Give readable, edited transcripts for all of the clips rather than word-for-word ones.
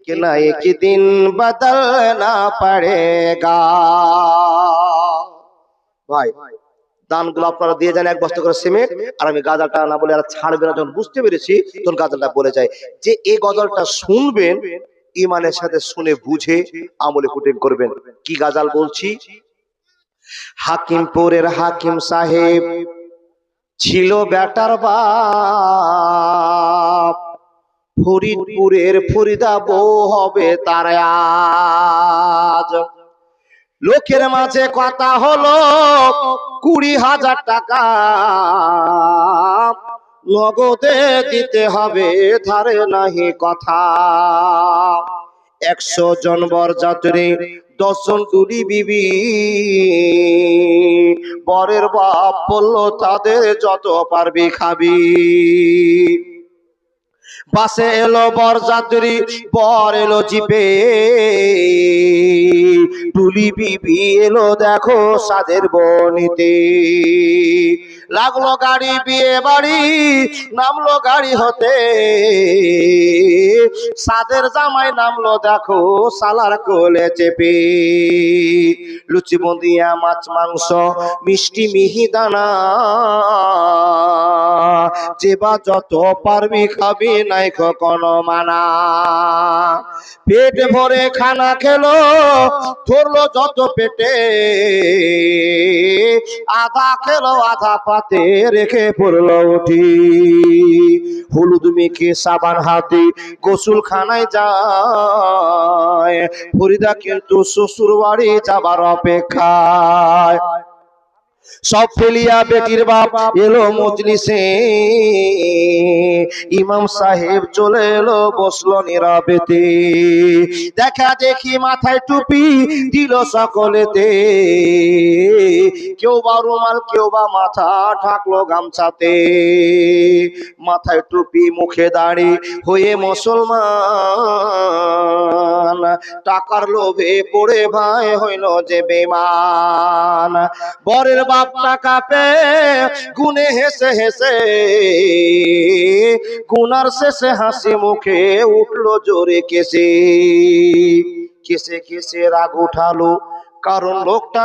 कि ना एक दिन बदलना पड़ेगा। ভাই দানগুলো আপনারা দিয়ে যান, এক বস্তা করে সিমেন্ট। আর আমি গাজালটা না বলে আর ছাড়বে না, যখন বুঝতে পেরেছি তখন গাজালটা বলে যায় যে এই গজলটা শুনবেন ইমানের সাথে, শুনে বুঝে আমলে ফুটিং করবেন। কি গাজাল বলছি? হাকিমপুরের হাকিম সাহেব ছিল বেটার বাপ, ফরিদপুরের ফরিদা বউ হবে তার আজ। লোকের মাঝে কথা হলো 20,000 টাকা নগদে দিতে হবে, ধারে নাহি কথা। 100 জন বরযাত্রী, 10 জন দুলি বিবি। বরের বাপ বলল তাদের যত পারবি খাবি। বাসে এলো বরযাত্রী, বর এলো জিপে, টুলি বিবি এলো দেখো সাদের বনিতে। লাগলো গাড়ি, বিয়ে বাড়ি, নামলো গাড়ি হতে, সাদের জামাই নামলো দেখো সালার কোলে চেপে। লুচি বুন্দিয়া, মাছ মাংস, মিষ্টি মিহিদানা, যেবা যত পারবি খাবি, নাই কখনো মানা। পেট ভরে খানা খেলো, ধরলো যত পেটে, আধা খেলো আধা পাতে রেখে পড়লো উঠি। হলুদ মেখে সাবান হাতে গোসল খানায় যায়, ফরিদা কিন্তু শ্বশুর বাড়ি যাবার অপেক্ষায়। সব ফেলিয়া বেটির বাপ এলো মজলিসে, ইমাম সাহেব চলে এলো বসলো নীরবেতে। দেখা দেখি মাথায় টুপি দিল সকলেতে, কেউ বা রুমাল, কেউ বা মাথা ঢাকলো গামছাতে। মাথায় টুপি, মুখে দাড়ি, হয়ে মুসলমান, টাকার লোভে পড়ে ভাই হইল যে বেঈমান। বরের বাপ টাকা পেয়ে গুনে হেসে হেসে, গুনার শেষে হাসি মুখে উঠলো জোরে কেসে। কেসে কেসে রাগ উঠালো, কারণ লোকটা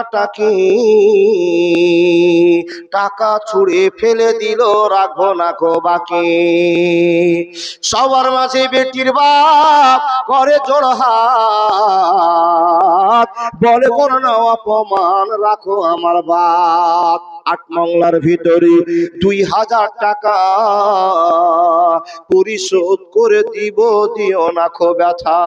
টাকা ছুঁড়ে ফেলে দিল, রাখবো না কো বাকি। সবার মাঝে বেটির বাপ করে জোড় হাত, বলে করো না অপমান, রাখো আমার বাপ। 8 মংলার ভিতরে 2,000 টাকা পরিশোধ করে দিব, দিও না খো ব্যথা।